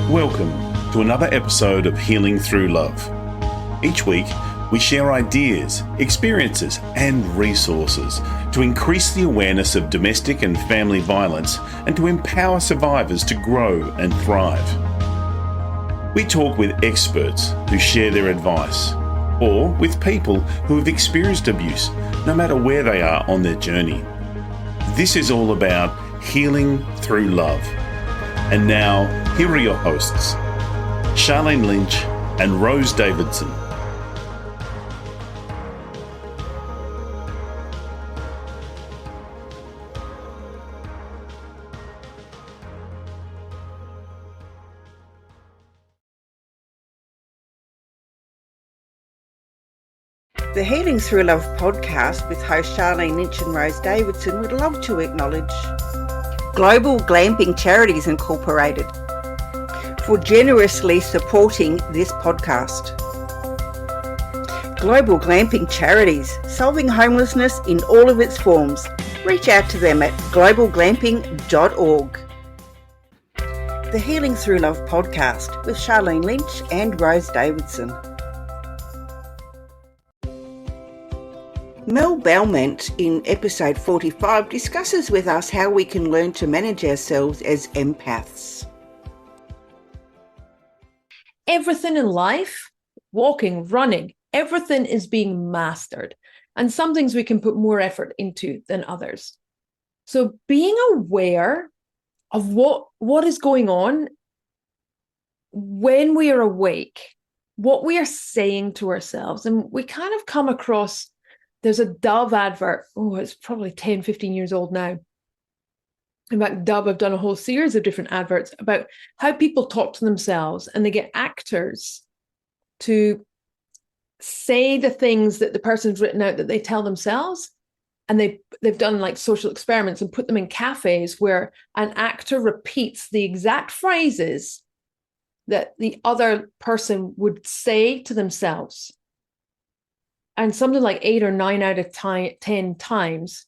Welcome to another episode of Healing Through Love. Each week, we share ideas, experiences, and resources to increase the awareness of domestic and family violence and to empower survivors to grow and thrive. We talk with experts who share their advice, or with people who have experienced abuse, no matter where they are on their journey. This is all about healing through love. And now, here are your hosts, Sharlene Lynch and Rose Davidson. The Healing Through Love podcast with host Sharlene Lynch and Rose Davidson would love to acknowledge Global Glamping Charities Incorporated for generously supporting this podcast. Global Glamping Charities, solving homelessness in all of its forms. Reach out to them at globalglamping.org. The Healing Through Love podcast with Sharlene Lynch and Rose Davidson. Mell Balment in episode 45 discusses with us how we can learn to manage ourselves as empaths. Everything in life, walking, running, everything is being mastered. And some things we can put more effort into than others. So being aware of what is going on when we are awake, what we are saying to ourselves, and we kind of come across. There's a Dove advert. Oh, it's probably 10, 15 years old now. In fact, Dove have done a whole series of different adverts about how people talk to themselves, and they get actors to say the things that the person's written out that they tell themselves. And they've done like social experiments and put them in cafes where an actor repeats the exact phrases that the other person would say to themselves. And something like 8 or 9 out of 10 times,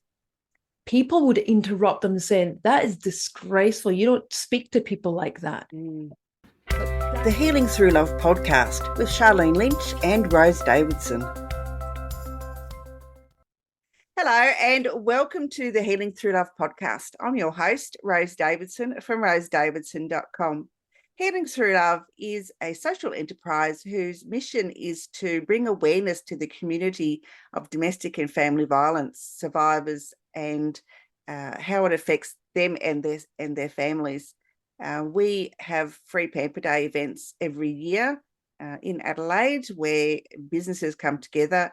people would interrupt them saying, that is disgraceful. You don't speak to people like that. The Healing Through Love podcast with Sharlene Lynch and Rose Davidson. Hello and welcome to the Healing Through Love podcast. I'm your host, Rose Davidson from rosedavidson.com. Healing Through Love is a social enterprise whose mission is to bring awareness to the community of domestic and family violence survivors and how it affects them and their families. We have free Pamper Day events every year in Adelaide where businesses come together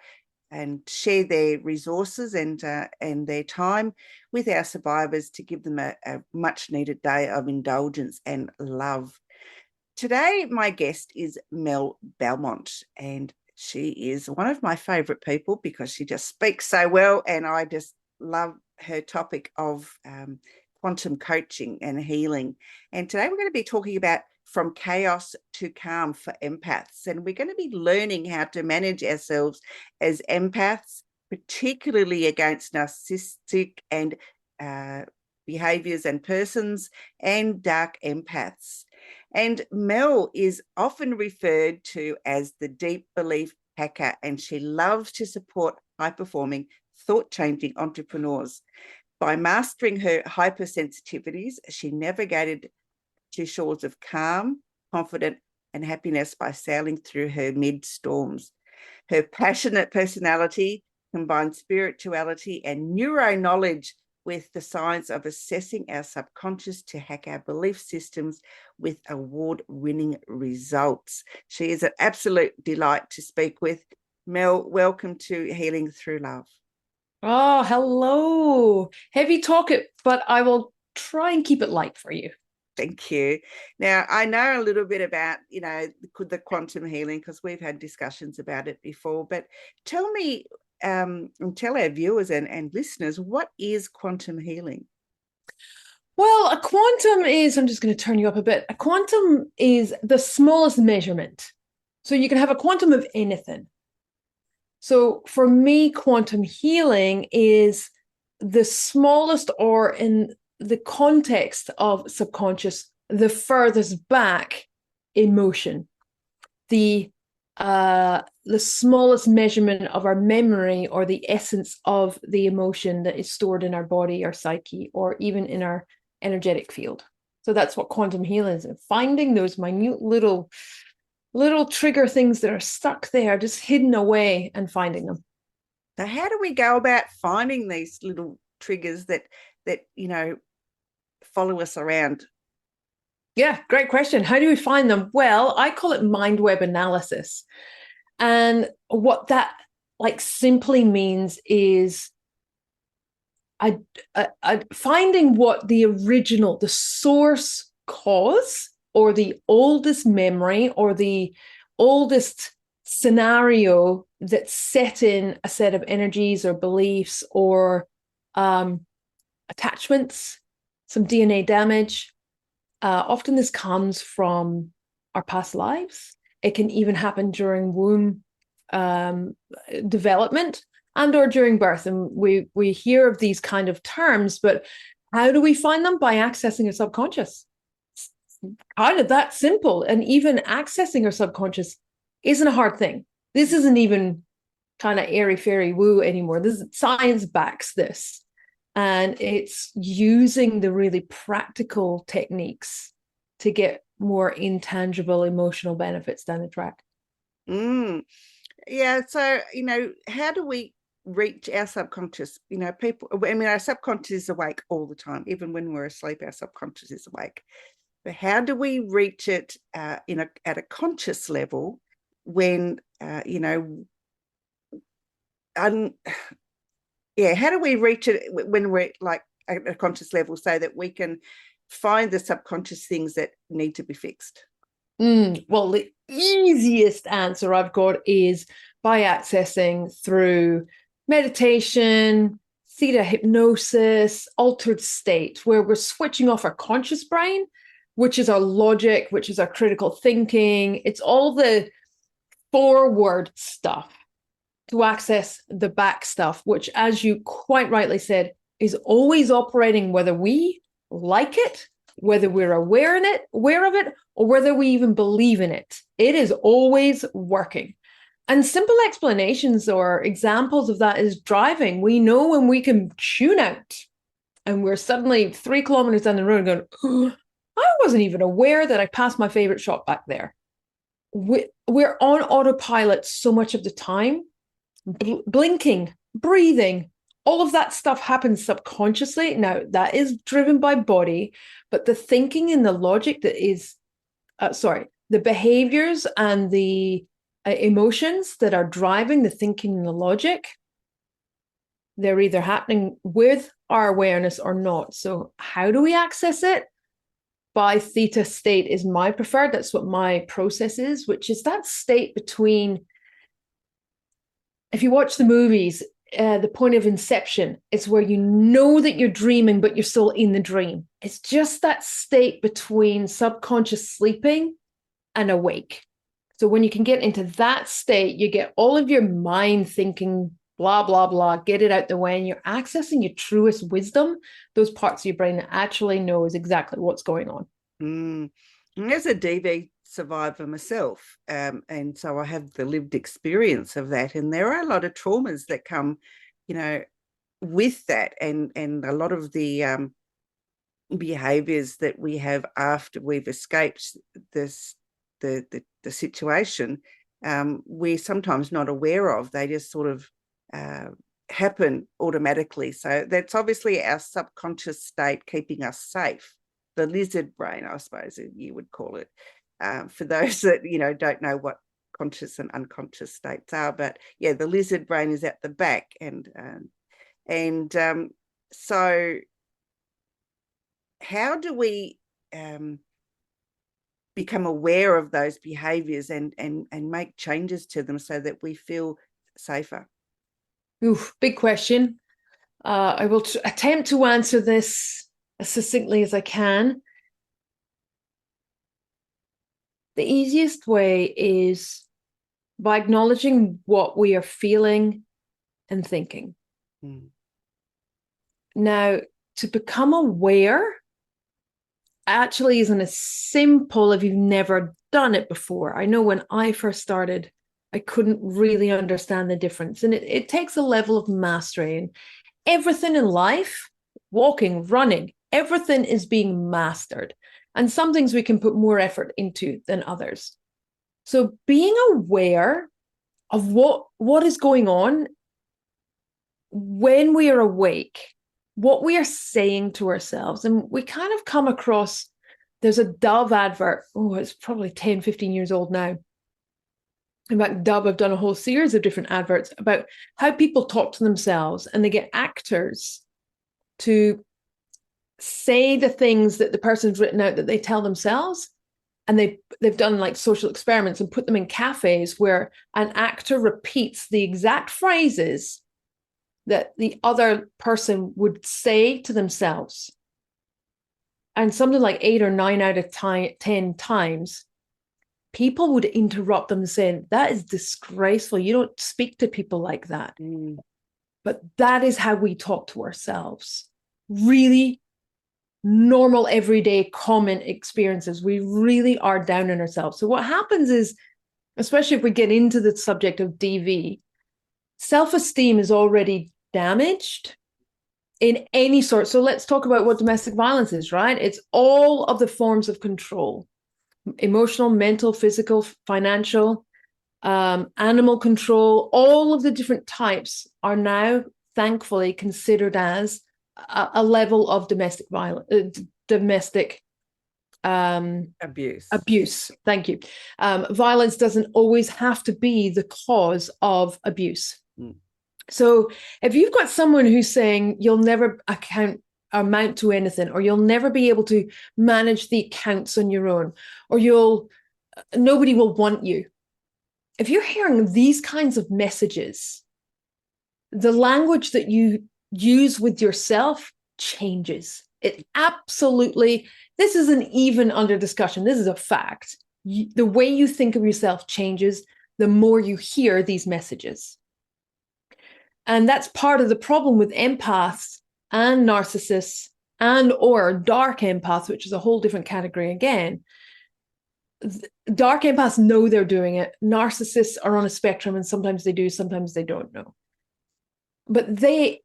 and share their resources and their time with our survivors to give them a much needed day of indulgence and love. Today, my guest is Mell Balment, and she is one of my favourite people because she just speaks so well, and I just love her topic of quantum coaching and healing. And today we're going to be talking about from chaos to calm for empaths, and we're going to be learning how to manage ourselves as empaths, particularly against narcissistic and behaviours and persons and dark empaths. And Mell is often referred to as the deep belief hacker, and she loves to support high-performing, thought-changing entrepreneurs. By mastering her hypersensitivities, she navigated to shores of calm, confidence, and happiness by sailing through her mid-storms. Her passionate personality combines spirituality and neuro-knowledge with the science of assessing our subconscious to hack our belief systems with award-winning results. She is an absolute delight to speak with. Mell, welcome to Healing Through Love. Oh, hello. Heavy talk, but I will try and keep it light for you. Thank you. Now, I know a little bit about, the quantum healing because we've had discussions about it before, but tell me, and tell our viewers and listeners, what is quantum healing? Well, a quantum is, I'm just going to turn you up a bit. A quantum is the smallest measurement. So you can have a quantum of anything. So for me, quantum healing is the smallest, or in the context of subconscious, the furthest back emotion, the smallest measurement of our memory or the essence of the emotion that is stored in our body, our psyche, or even in our energetic field. So that's what quantum healing is, finding those minute little trigger things that are stuck there, just hidden away, and finding them. So how do we go about finding these little triggers that follow us around? Yeah, great question. How do we find them? Well, I call it mind web analysis. And what that simply means is finding what the source cause, or the oldest memory, or the oldest scenario that set in a set of energies or beliefs or attachments, some DNA damage. Often this comes from our past lives. It can even happen during womb development and or during birth. And we hear of these kind of terms, but how do we find them? By accessing your subconscious. It's kind of that simple. And even accessing our subconscious isn't a hard thing. This isn't even kind of airy fairy woo anymore. This science backs this. And it's using the really practical techniques to get more intangible emotional benefits down the track. Yeah. So, how do we reach our subconscious? Our subconscious is awake all the time. Even when we're asleep, our subconscious is awake. But how do we reach it at a conscious level when, how do we reach it when we're at a conscious level so that we can find the subconscious things that need to be fixed? Well, the easiest answer I've got is by accessing through meditation, theta hypnosis, altered state, where we're switching off our conscious brain, which is our logic, which is our critical thinking. It's all the forward stuff, to access the back stuff, which, as you quite rightly said, is always operating whether we like it, whether we're aware of it, or whether we even believe in it. It is always working. And simple explanations or examples of that is driving. We know when we can tune out and we're suddenly 3 kilometers down the road going, oh, I wasn't even aware that I passed my favorite shop back there. We're on autopilot so much of the time. Blinking, breathing, all of that stuff happens subconsciously. Now, that is driven by body, but the thinking and the logic that is, the behaviors and the emotions that are driving the thinking and the logic, they're either happening with our awareness or not. So how do we access it? By theta state is my preferred. That's what my process is, which is that state between, if you watch the movies, the point of inception, it's where you know that you're dreaming, but you're still in the dream. It's just that state between subconscious sleeping and awake. So when you can get into that state, you get all of your mind thinking, blah, blah, blah, get it out the way, and you're accessing your truest wisdom, those parts of your brain that actually knows exactly what's going on. And as a DV survivor myself, and so I have the lived experience of that, and there are a lot of traumas that come with that, and a lot of the behaviors that we have after we've escaped the situation, we're sometimes not aware of. They just sort of happen automatically. So that's obviously our subconscious state keeping us safe. The lizard brain, I suppose you would call it, for those that don't know what conscious and unconscious states are. But yeah, the lizard brain is at the back, and so how do we become aware of those behaviors and make changes to them so that we feel safer? Oof, big question. I will attempt to answer this as succinctly as I can. The easiest way is by acknowledging what we are feeling and thinking. Now, to become aware actually isn't as simple if you've never done it before. I know when I first started, I couldn't really understand the difference. And it takes a level of mastery. And everything in life, walking, running, everything is being mastered. And some things we can put more effort into than others. So being aware of what is going on when we are awake, what we are saying to ourselves. And we kind of come across, there's a Dove advert. Oh, it's probably 10, 15 years old now. In fact, Dove have done a whole series of different adverts about how people talk to themselves, and they get actors to say the things that the person's written out that they tell themselves. And they've done like social experiments and put them in cafes where an actor repeats the exact phrases that the other person would say to themselves. And something like 8 or 9 out of 10 times, people would interrupt them and say, that is disgraceful. You don't speak to people like that. But that is how we talk to ourselves. Really normal, everyday, common experiences. We really are down on ourselves. So what happens is, especially if we get into the subject of DV, self-esteem is already damaged in any sort. So let's talk about what domestic violence is, right? It's all of the forms of control: emotional, mental, physical, financial, animal control. All of the different types are now thankfully considered as a level of domestic violence, domestic abuse. Thank you. Violence doesn't always have to be the cause of abuse. So if you've got someone who's saying you'll never amount to anything, or you'll never be able to manage the accounts on your own, or nobody will want you. If you're hearing these kinds of messages, the language that you use with yourself changes. It absolutely, this isn't even under discussion. This is a fact. The way you think of yourself changes the more you hear these messages. And that's part of the problem with empaths and narcissists or dark empaths, which is a whole different category again. Dark empaths know they're doing it. Narcissists are on a spectrum, and sometimes they do, sometimes they don't know. But dark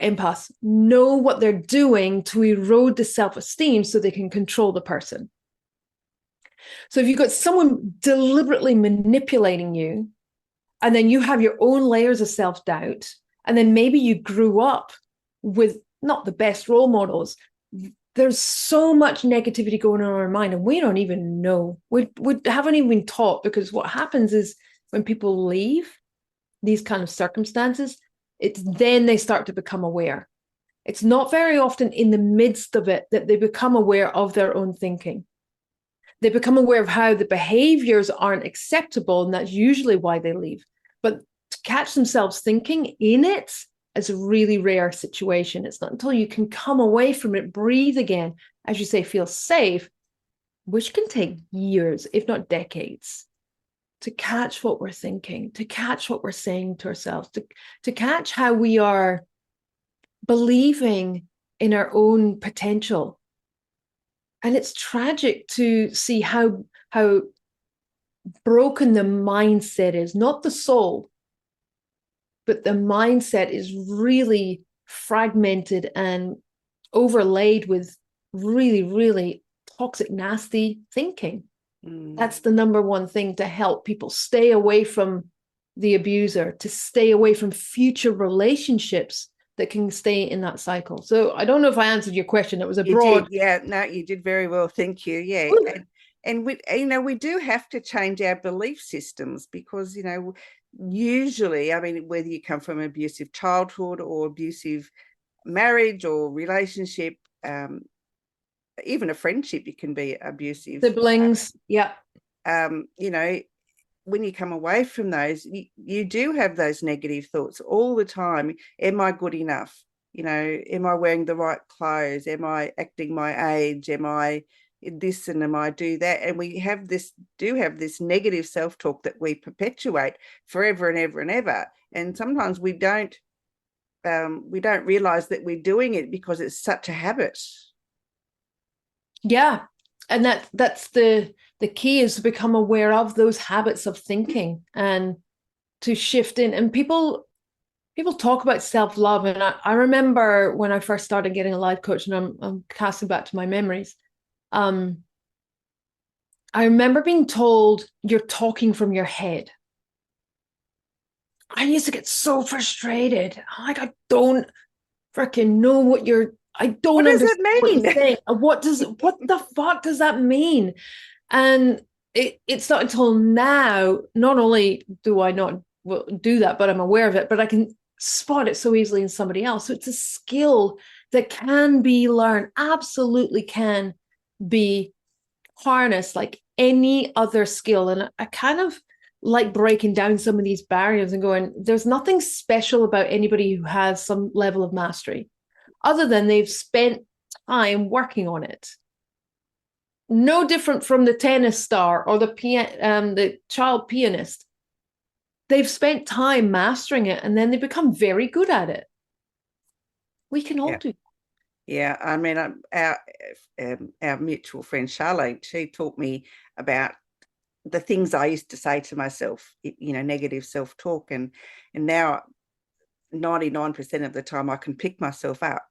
empaths know what they're doing to erode the self-esteem so they can control the person. So if you've got someone deliberately manipulating you, and then you have your own layers of self-doubt, and then maybe you grew up with not the best role models, there's so much negativity going on in our mind, and we don't even know. We haven't even been taught, because what happens is when people leave these kind of circumstances, it's then they start to become aware. It's not very often in the midst of it that they become aware of their own thinking. They become aware of how the behaviors aren't acceptable, and that's usually why they leave. But to catch themselves thinking in it is a really rare situation. It's not until you can come away from it, breathe again, as you say, feel safe, which can take years, if not decades, to catch what we're thinking, to catch what we're saying to ourselves, to catch how we are believing in our own potential. And it's tragic to see how broken the mindset is, not the soul, but the mindset is really fragmented and overlaid with really, really toxic, nasty thinking. That's the number one thing to help people stay away from the abuser, to stay away from future relationships that can stay in that cycle. So I don't know if I answered your question. It was a broad. Yeah, no, you did very well. Thank you. Yeah. And we, we do have to change our belief systems, because, usually, I mean, whether you come from abusive childhood or abusive marriage or relationship, even a friendship, it can be abusive. Siblings, yeah. When you come away from those, you do have those negative thoughts all the time. Am I good enough? Am I wearing the right clothes? Am I acting my age? Am I this and am I do that? And we have this negative self-talk that we perpetuate forever and ever and ever. And sometimes we don't realize that we're doing it because it's such a habit. Yeah. And that's the key, is to become aware of those habits of thinking and to shift in. And people talk about self-love. And I remember when I first started getting a life coach, and I'm casting back to my memories. I remember being told, you're talking from your head. I used to get so frustrated. Like, I don't freaking know what I don't What does it understand what mean? you're saying. What the fuck does that mean? And it's not until now, not only do I not do that, but I'm aware of it, but I can spot it so easily in somebody else. So it's a skill that can be learned, absolutely can be harnessed like any other skill. And I kind of like breaking down some of these barriers and going, there's nothing special about anybody who has some level of mastery, other than they've spent time working on it. No different from the tennis star or the child pianist. They've spent time mastering it, and then they become very good at it. We can all do. Yeah, I mean, our mutual friend Sharlene, she taught me about the things I used to say to myself, negative self-talk, and now 99% of the time I can pick myself up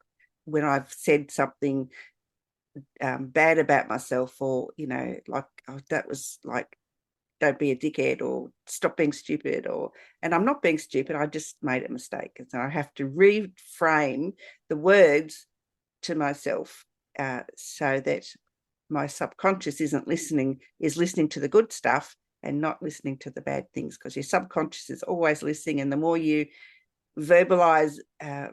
when I've said something bad about myself, or like, oh, that was like, don't be a dickhead, or stop being stupid, and I'm not being stupid, I just made a mistake. And so I have to reframe the words to myself so that my subconscious is listening to the good stuff and not listening to the bad things, because your subconscious is always listening, and the more you verbalize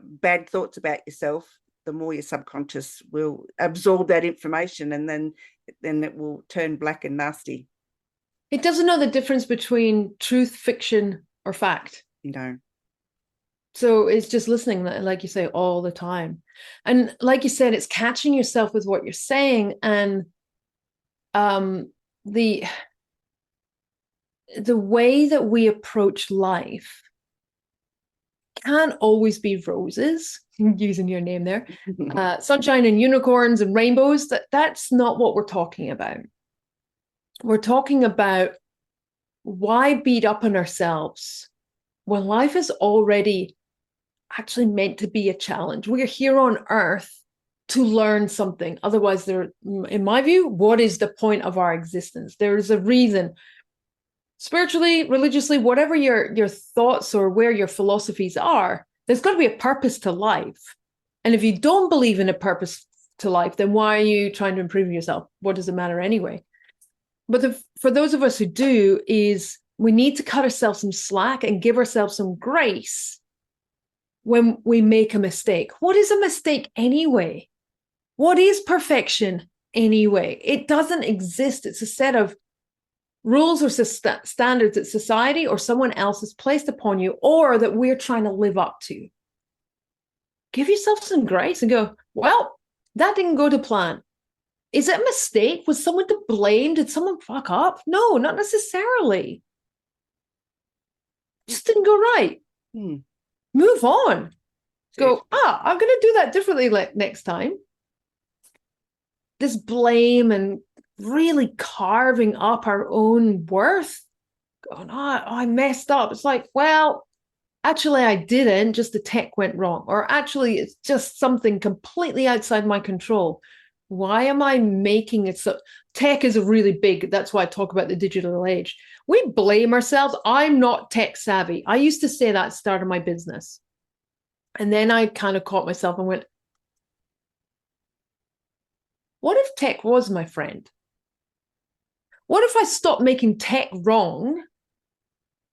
bad thoughts about yourself, the more your subconscious will absorb that information, and then it will turn black and nasty. It doesn't know the difference between truth, fiction, or fact. So it's just listening, like you say, all the time. And like you said, it's catching yourself with what you're saying. And the way that we approach life can't always be roses, using your name there, sunshine and unicorns and rainbows. That's not what we're talking about. We're talking about, why beat up on ourselves when life is already actually meant to be a challenge? We're here on earth to learn something. Otherwise, in my view, what is the point of our existence? There is a reason. Spiritually, religiously, whatever your thoughts or where your philosophies are, there's got to be a purpose to life. And if you don't believe in a purpose to life, then why are you trying to improve yourself? What does it matter anyway? But for those of us who do, is we need to cut ourselves some slack and give ourselves some grace when we make a mistake. What is a mistake anyway? What is perfection anyway? It doesn't exist. It's a set of rules or standards that society or someone else has placed upon you, or that we're trying to live up to. Give yourself some grace and go, well, that didn't go to plan. Is it a mistake? Was someone to blame? Did someone fuck up? No, not necessarily. Just didn't go right. Move on. Go, I'm going to do that differently next time. This blame and really carving up our own worth. Going, I messed up. It's like, well, actually I didn't, just the tech went wrong. Or actually it's just something completely outside my control. Why am I making it so? Tech is a really big, that's why I talk about the digital age. We blame ourselves. I'm not tech savvy. I used to say that at the start of my business. And then I kind of caught myself and went, what if tech was my friend? What if I stopped making tech wrong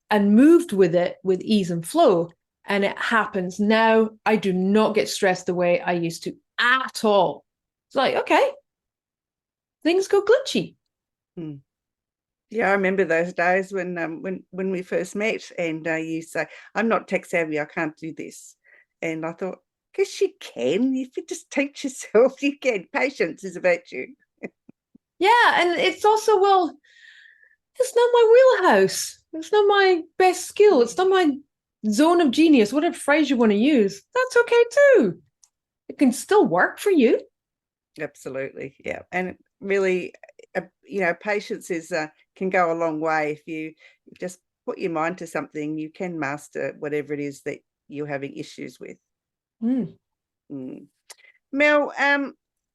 and moved with it with ease and flow? And it happens. Now I do not get stressed the way I used to at all. It's like, okay, things go glitchy. Yeah, I remember those days when we first met, and you say, I'm not tech savvy, I can't do this. And I thought, guess you can. If you just teach yourself, you can. Patience is a virtue. Yeah, and it's also, well, it's not my wheelhouse. It's not my best skill. It's not my zone of genius, whatever phrase you want to use. That's okay too. It can still work for you. Absolutely. Yeah. And really, patience can go a long way. If you just put your mind to something, you can master whatever it is that you're having issues with. Mm. Mel,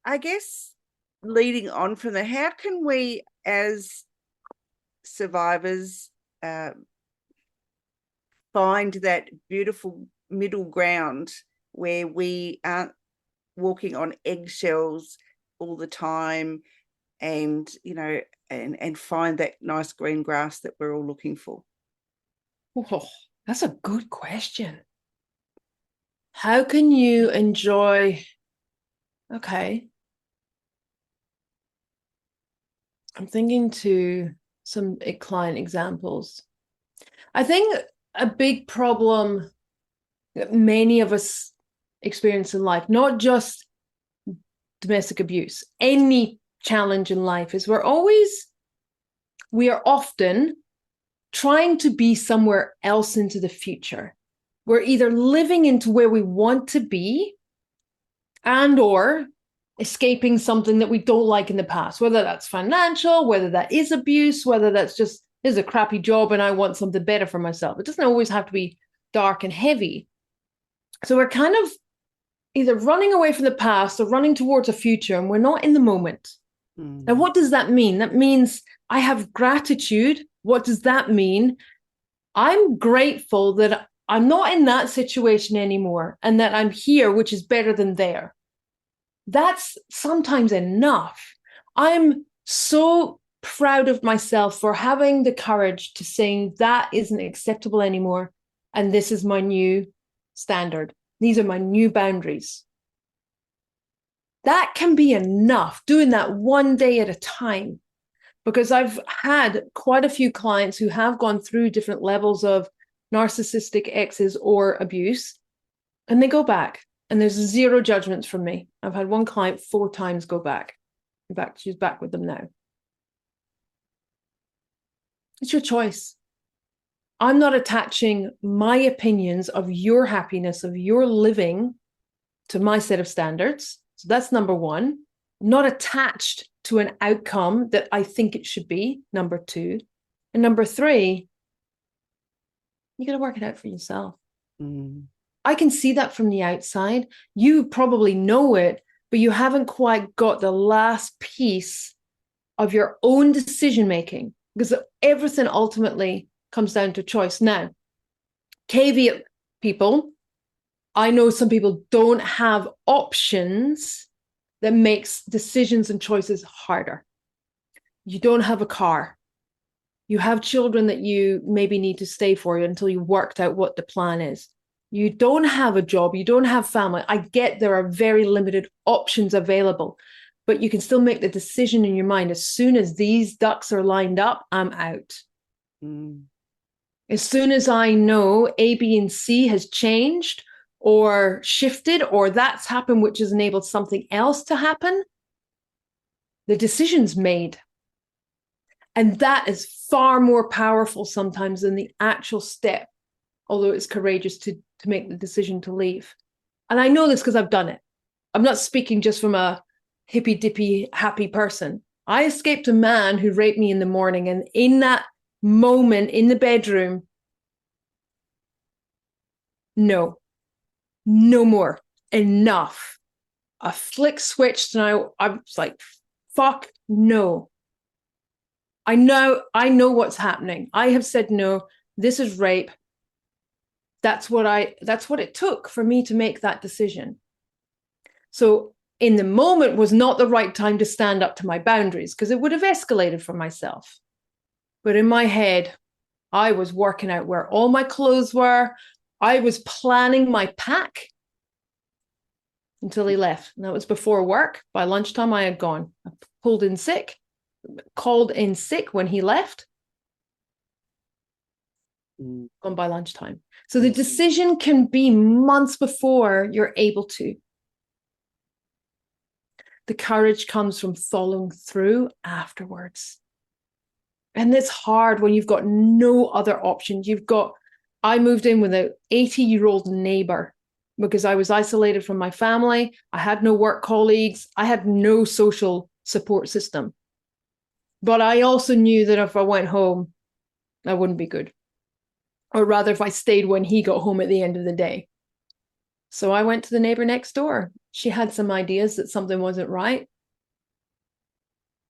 I guess leading on from there, how can we as survivors find that beautiful middle ground where we aren't walking on eggshells all the time, and and find that nice green grass that we're all looking for? Oh, that's a good question. How can you enjoy? Okay. I'm thinking to some client examples. I think a big problem that many of us experience in life, not just domestic abuse, any challenge in life, is we are often trying to be somewhere else into the future. We're either living into where we want to be and or escaping something that we don't like in the past, whether that's financial, whether that is abuse, whether that's just, this is a crappy job and I want something better for myself. It doesn't always have to be dark and heavy. So we're kind of either running away from the past or running towards a future, and we're not in the moment. Now, what does that mean? That means I have gratitude. What does that mean? I'm grateful that I'm not in that situation anymore and that I'm here, which is better than there. That's sometimes enough. I'm so proud of myself for having the courage to say that isn't acceptable anymore, and this is my new standard. These are my new boundaries. That can be enough, doing that one day at a time, because I've had quite a few clients who have gone through different levels of narcissistic exes or abuse, and they go back, and there's zero judgments from me. I've had one client 4 times go back. In fact, she's back with them now. It's your choice. I'm not attaching my opinions of your happiness, of your living, to my set of standards. So that's number one. I'm not attached to an outcome that I think it should be, number 2. And number 3, you got to work it out for yourself. I can see that from the outside. You probably know it, but you haven't quite got the last piece of your own decision making, because everything ultimately comes down to choice. Now, caveat, people, I know some people don't have options that makes decisions and choices harder. You don't have a car. You have children that you maybe need to stay for until you worked out what the plan is. You don't have a job. You don't have family. I get there are very limited options available, but you can still make the decision in your mind. As soon as these ducks are lined up, I'm out. As soon as I know A, B, and C has changed or shifted, or that's happened, which has enabled something else to happen, the decision's made. And that is far more powerful sometimes than the actual step, although it's courageous to make the decision to leave. And I know this because I've done it. I'm not speaking just from a hippy-dippy happy person. I escaped a man who raped me in the morning, and in that moment in the bedroom, no more, enough. A flick switched, and I was like, fuck no. I know what's happening. I have said no. This is rape. That's what it took for me to make that decision. So in the moment was not the right time to stand up to my boundaries, because it would have escalated for myself. But in my head, I was working out where all my clothes were. I was planning my pack until he left. And that was before work. By lunchtime, I had gone. I called in sick when he left. Gone by lunchtime. So the decision can be months before you're able to. The courage comes from following through afterwards. And it's hard when you've got no other options. I moved in with an 80-year-old neighbor. because I was isolated from my family. I had no work colleagues. I had no social support system. But I also knew that if I went home, I wouldn't be good. Or rather, if I stayed when he got home at the end of the day. So I went to the neighbor next door. She had some ideas that something wasn't right.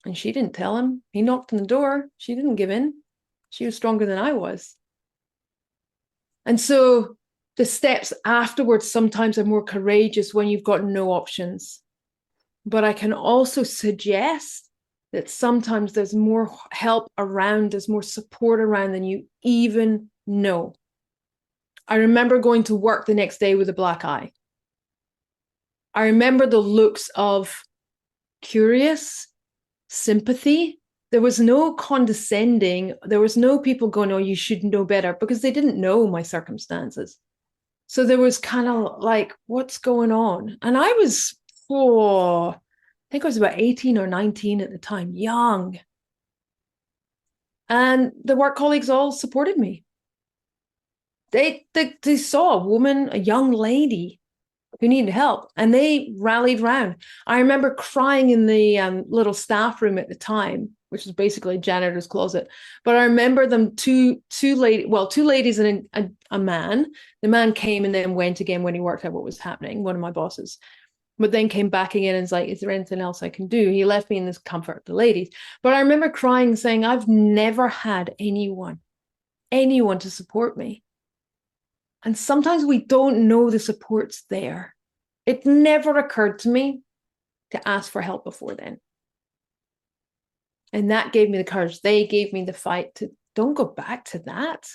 And she didn't tell him. He knocked on the door. She didn't give in. She was stronger than I was. And so the steps afterwards sometimes are more courageous when you've got no options. But I can also suggest that sometimes there's more help around, there's more support around than you even know. I remember going to work the next day with a black eye. I remember the looks of curious, sympathy. There was no condescending. There was no people going, oh, you should know better, because they didn't know my circumstances. So there was kind of like, what's going on? And I was, I think I was about 18 or 19 at the time, young. And the work colleagues all supported me. They saw a woman, a young lady who needed help, and they rallied round. I remember crying in the little staff room at the time, which was basically a janitor's closet. But I remember them, two ladies and a man. The man came and then went again when he worked out what was happening, one of my bosses. But then came back again and was like, is there anything else I can do? He left me in this comfort, the ladies. But I remember crying, saying, I've never had anyone to support me. And sometimes we don't know the support's there. It never occurred to me to ask for help before then. And that gave me the courage. They gave me the fight to don't go back to that.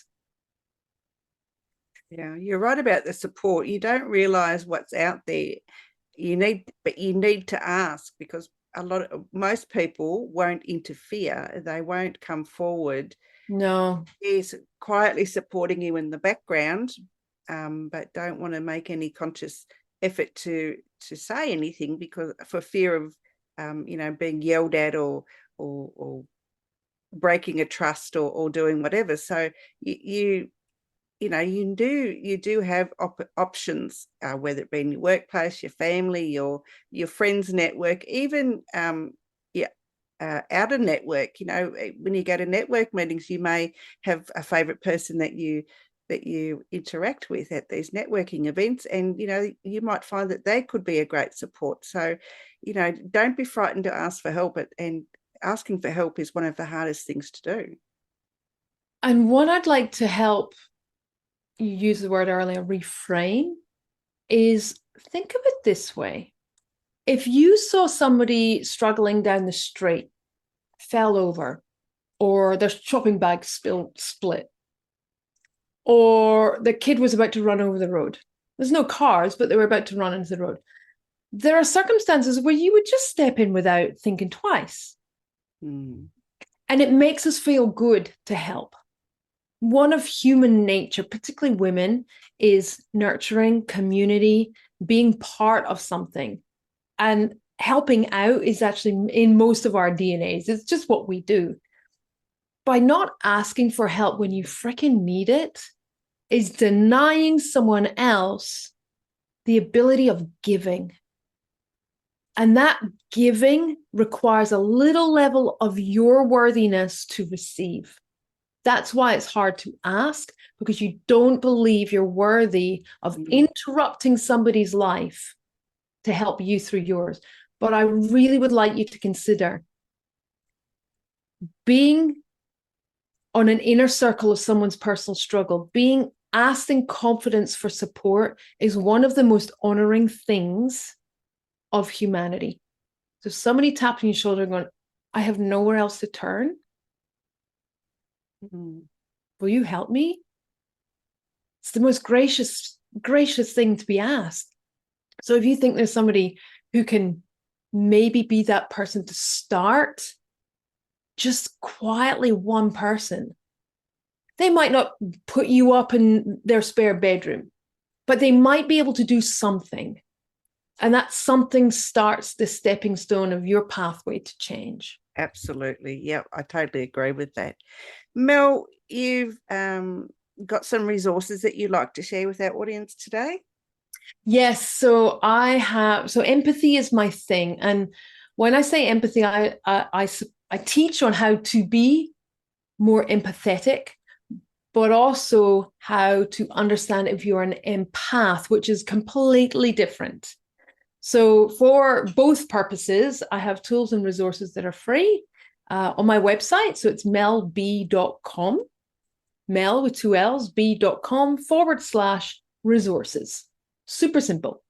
Yeah, you're right about the support. You don't realize what's out there. You need to ask, because most people won't interfere. They won't come forward. No. He's quietly supporting you in the background, but don't want to make any conscious effort to say anything, because for fear of being yelled at or breaking a trust or doing whatever. So you do have options, whether it be in your workplace, your family, your friends network, even outer network. When you go to network meetings, you may have a favorite person that you interact with at these networking events, and you might find that they could be a great support. So don't be frightened to ask for help, and asking for help is one of the hardest things to do. And what I'd like to help you use the word earlier, reframe, is think of it this way. If you saw somebody struggling down the street, fell over, or their shopping bag split, or the kid was about to run over the road. There's no cars, but they were about to run into the road. There are circumstances where you would just step in without thinking twice. Mm. And it makes us feel good to help. One of human nature, particularly women, is nurturing, community, being part of something. And helping out is actually in most of our DNAs. It's just what we do. By not asking for help when you freaking need it is denying someone else the ability of giving. And that giving requires a little level of your worthiness to receive. That's why it's hard to ask, because you don't believe you're worthy of interrupting somebody's life to help you through yours. But I really would like you to consider being on an inner circle of someone's personal struggle, being asked in confidence for support is one of the most honoring things of humanity. So somebody tapping your shoulder going, I have nowhere else to turn. Will you help me? It's the most gracious thing to be asked. So if you think there's somebody who can maybe be that person to start, just quietly one person. They might not put you up in their spare bedroom, but they might be able to do something. And that something starts the stepping stone of your pathway to change. Absolutely. Yeah, I totally agree with that. Mel, you've got some resources that you'd like to share with our audience today? Yes. So empathy is my thing. And when I say empathy, I teach on how to be more empathetic, but also how to understand if you're an empath, which is completely different. So for both purposes, I have tools and resources that are free on my website. So it's mellb.com, Mell with 2 L's, b.com/resources. Super simple.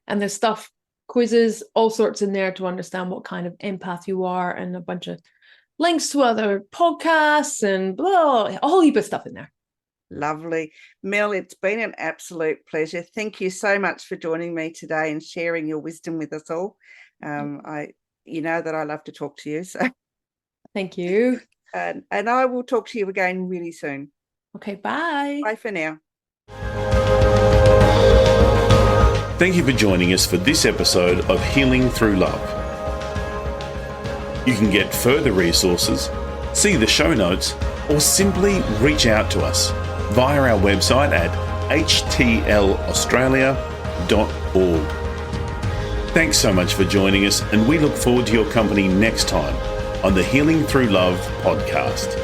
And there's stuff, quizzes, all sorts in there to understand what kind of empath you are, and a bunch of links to other podcasts and blah, a whole heap of stuff in there. Lovely. Mell, it's been an absolute pleasure. Thank you so much for joining me today and sharing your wisdom with us all. You know that I love to talk to you. So thank you. And I will talk to you again really soon. Okay, bye. Bye for now. Thank you for joining us for this episode of Healing Through Love. You can get further resources, see the show notes, or simply reach out to us via our website at htlaustralia.org. Thanks so much for joining us, and we look forward to your company next time on the Healing Through Love podcast.